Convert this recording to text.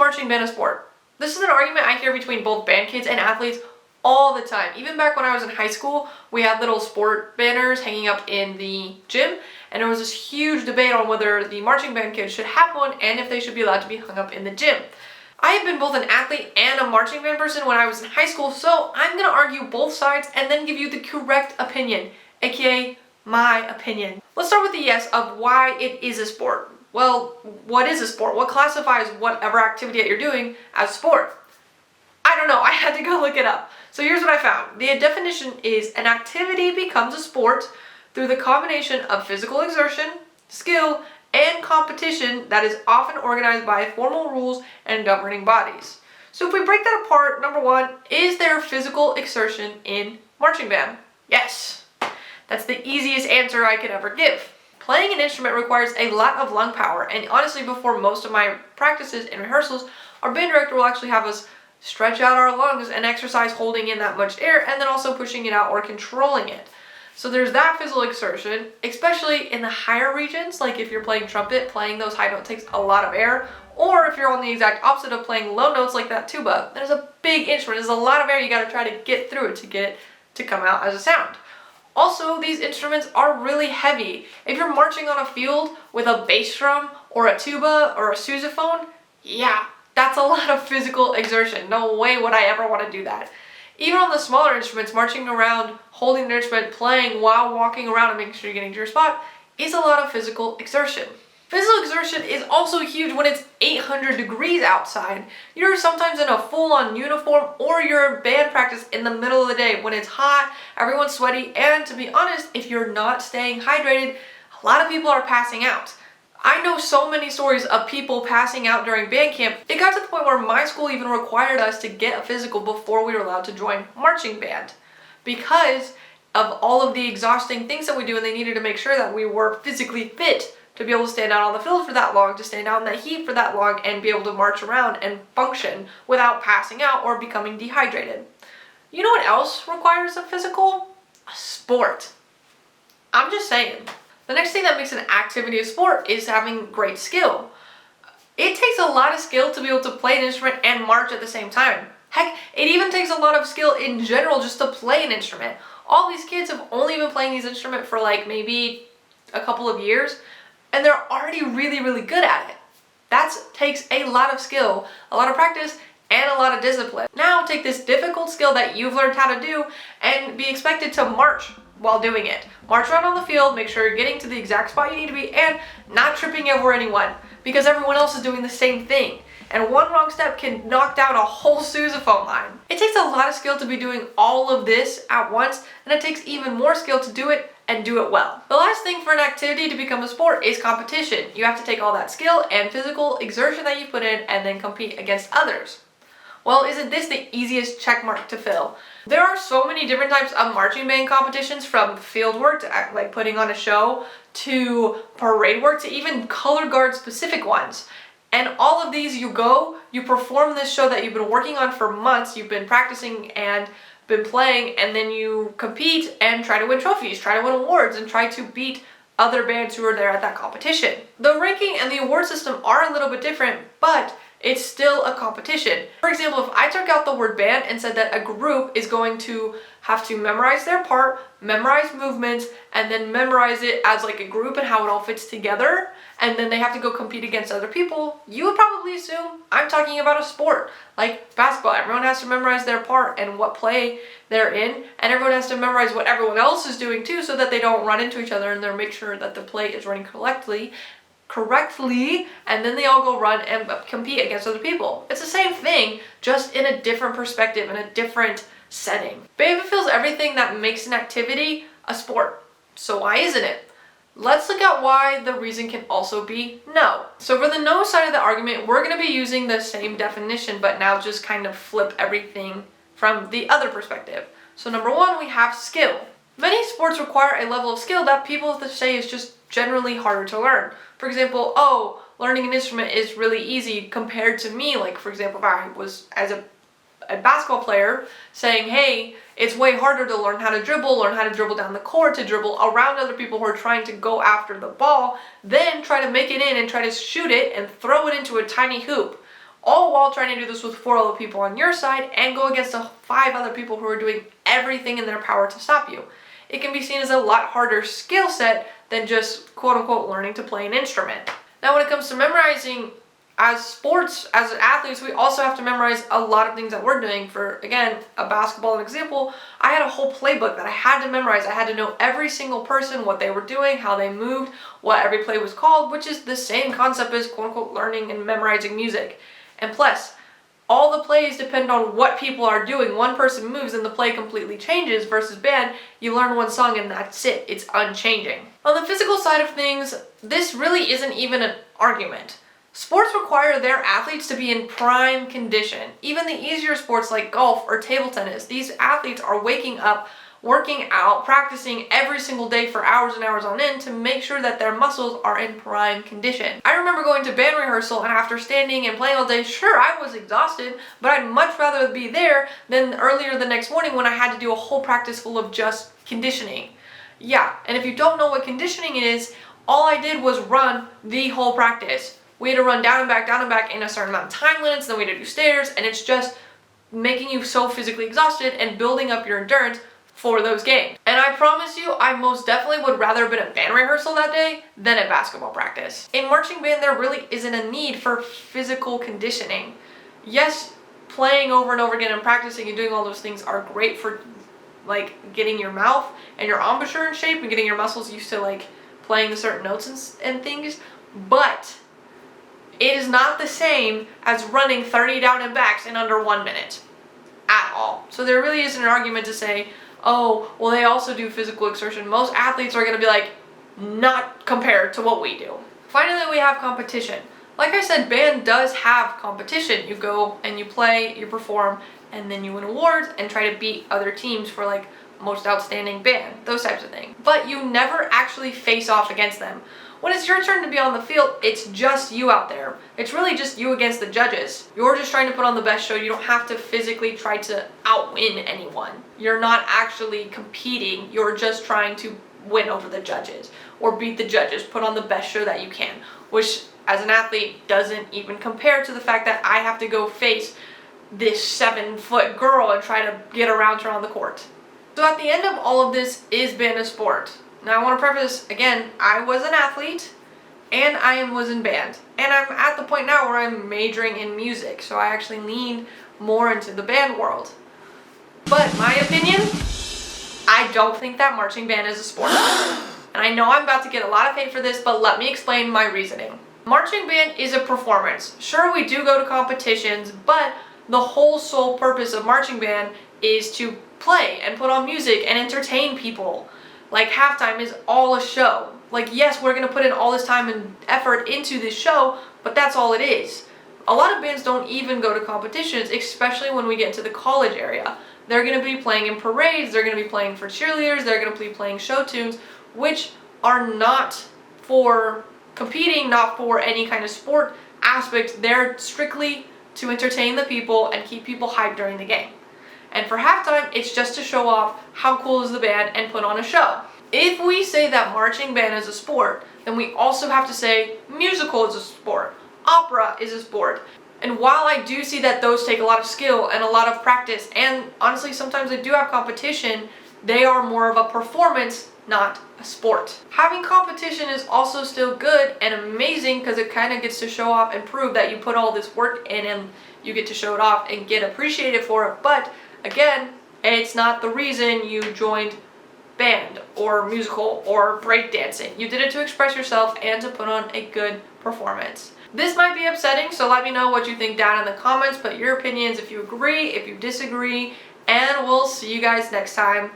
marching band a sport? This is an argument I hear between both band kids and athletes all the time. Even back when I was in high school, we had little sport banners hanging up in the gym, and there was this huge debate on whether the marching band kids should have one and if they should be allowed to be hung up in the gym. I have been both an athlete and a marching band person when I was in high school, so I'm going to argue both sides and then give you the correct opinion, aka my opinion. Let's start with the yes of why it is a sport. Well, what is a sport? What classifies whatever activity that you're doing as sport? I don't know, I had to go look it up. So here's what I found. The definition is an activity becomes a sport through the combination of physical exertion, skill, and competition that is often organized by formal rules and governing bodies. So if we break that apart, number one, is there physical exertion in marching band? Yes. That's the easiest answer I could ever give. Playing an instrument requires a lot of lung power, and honestly, before most of my practices and rehearsals, our band director will actually have us stretch out our lungs and exercise holding in that much air and then also pushing it out or controlling it. So there's that physical exertion, especially in the higher regions, like if you're playing trumpet, playing those high notes takes a lot of air, or if you're on the exact opposite of playing low notes like that tuba, there's a big instrument, there's a lot of air you gotta try to get through it to get it to come out as a sound. Also, these instruments are really heavy. If you're marching on a field with a bass drum or a tuba or a sousaphone, yeah, that's a lot of physical exertion. No way would I ever want to do that. Even on the smaller instruments, marching around, holding the instrument, playing while walking around and making sure you're getting to your spot is a lot of physical exertion. Physical exertion is also huge when it's 800 degrees outside. You're sometimes in a full-on uniform, or you're in band practice in the middle of the day when it's hot, everyone's sweaty, and to be honest, if you're not staying hydrated, a lot of people are passing out. I know so many stories of people passing out during band camp. It got to the point where my school even required us to get a physical before we were allowed to join marching band because of all of the exhausting things that we do, and they needed to make sure that we were physically fit to be able to stand out on the field for that long, to stand out in that heat for that long, and be able to march around and function without passing out or becoming dehydrated. You know what else requires a physical? A sport. I'm just saying. The next thing that makes an activity a sport is having great skill. It takes a lot of skill to be able to play an instrument and march at the same time. Heck, it even takes a lot of skill in general just to play an instrument. All these kids have only been playing these instruments for like maybe a couple of years, and they're already really, really good at it. That takes a lot of skill, a lot of practice, and a lot of discipline. Now take this difficult skill that you've learned how to do and be expected to march while doing it. March around on the field, make sure you're getting to the exact spot you need to be, and not tripping over anyone, because everyone else is doing the same thing. And one wrong step can knock down a whole sousaphone line. It takes a lot of skill to be doing all of this at once, and it takes even more skill to do it and do it well. The last thing for an activity to become a sport is competition. You have to take all that skill and physical exertion that you put in and then compete against others. Well, isn't this the easiest check mark to fill? There are so many different types of marching band competitions, from field work to like putting on a show, to parade work, to even color guard specific ones. And all of these, you perform this show that you've been working on for months, you've been practicing and been playing, and then you compete and try to win trophies, try to win awards, and try to beat other bands who are there at that competition. The ranking and the award system are a little bit different, but it's still a competition. For example, if I took out the word band and said that a group is going to have to memorize their part, memorize movements, and then memorize it as like a group and how it all fits together, and then they have to go compete against other people, you would probably assume I'm talking about a sport. Like basketball, everyone has to memorize their part and what play they're in, and everyone has to memorize what everyone else is doing too, so that they don't run into each other, and they'll make sure that the play is running correctly, and then they all go run and compete against other people. It's the same thing, just in a different perspective, in a different setting. Band fulfills everything that makes an activity a sport. So why isn't it? Let's look at why the reason can also be no. So for the no side of the argument, we're going to be using the same definition, but now just kind of flip everything from the other perspective. So number one, we have skill. Many sports require a level of skill that people say is just generally harder to learn. For example, learning an instrument is really easy compared to me. Like, for example, if I was as a basketball player saying, hey, it's way harder to learn how to dribble down the court, to dribble around other people who are trying to go after the ball, then try to make it in and try to shoot it and throw it into a tiny hoop. all while trying to do this with 4 other people on your side and go against the 5 other people who are doing everything in their power to stop you. It can be seen as a lot harder skill set than just quote unquote learning to play an instrument. Now when it comes to memorizing, as sports, as athletes, we also have to memorize a lot of things that we're doing. For, again, a basketball example, I had a whole playbook that I had to memorize. I had to know every single person, what they were doing, how they moved, what every play was called, which is the same concept as quote-unquote learning and memorizing music. And plus, all the plays depend on what people are doing. One person moves and the play completely changes, versus band, you learn one song and that's it. It's unchanging. On the physical side of things, this really isn't even an argument. Sports require their athletes to be in prime condition. Even the easier sports like golf or table tennis, these athletes are waking up, working out, practicing every single day for hours and hours on end to make sure that their muscles are in prime condition. I remember going to band rehearsal, and after standing and playing all day, sure, I was exhausted, but I'd much rather be there than earlier the next morning when I had to do a whole practice full of just conditioning. Yeah, and if you don't know what conditioning is, all I did was run the whole practice. We had to run down and back in a certain amount of time limits, then we had to do stairs, and it's just making you so physically exhausted and building up your endurance for those games. And I promise you, I most definitely would rather have been at band rehearsal that day than at basketball practice. In marching band, there really isn't a need for physical conditioning. Yes, playing over and over again and practicing and doing all those things are great for like getting your mouth and your embouchure in shape and getting your muscles used to like playing certain notes and things, but it is not the same as running 30 down and backs in under 1 minute at all. So there really isn't an argument to say, oh, well, they also do physical exertion. Most athletes are going to be like, not compared to what we do. Finally, we have competition. Like I said, band does have competition. You go and you play, you perform, and then you win awards and try to beat other teams for like most outstanding band, those types of things. But you never actually face off against them. When it's your turn to be on the field, it's just you out there. It's really just you against the judges. You're just trying to put on the best show. You don't have to physically try to outwin anyone. You're not actually competing. You're just trying to win over the judges or beat the judges, put on the best show that you can, which as an athlete doesn't even compare to the fact that I have to go face this 7-foot girl and try to get around her on the court. So at the end of all of this is band a sport. Now I want to preface, again, I was an athlete and I was in band. And I'm at the point now where I'm majoring in music, so I actually lean more into the band world. But my opinion, I don't think that marching band is a sport. And I know I'm about to get a lot of hate for this, but let me explain my reasoning. Marching band is a performance. Sure, we do go to competitions, but the whole sole purpose of marching band is to play and put on music and entertain people. Like halftime is all a show. Like yes, we're gonna put in all this time and effort into this show, but that's all it is. A lot of bands don't even go to competitions, especially when we get into the college area. They're gonna be playing in parades, they're gonna be playing for cheerleaders, they're gonna be playing show tunes, which are not for competing, not for any kind of sport aspect. They're strictly to entertain the people and keep people hyped during the game. And for halftime, it's just to show off how cool is the band and put on a show. If we say that marching band is a sport, then we also have to say musical is a sport, opera is a sport. And while I do see that those take a lot of skill and a lot of practice, and honestly sometimes they do have competition, they are more of a performance, not a sport. Having competition is also still good and amazing because it kind of gets to show off and prove that you put all this work in and you get to show it off and get appreciated for it. But again, it's not the reason you joined band or musical or breakdancing. You did it to express yourself and to put on a good performance. This might be upsetting, so let me know what you think down in the comments. Put your opinions if you agree, if you disagree, and we'll see you guys next time.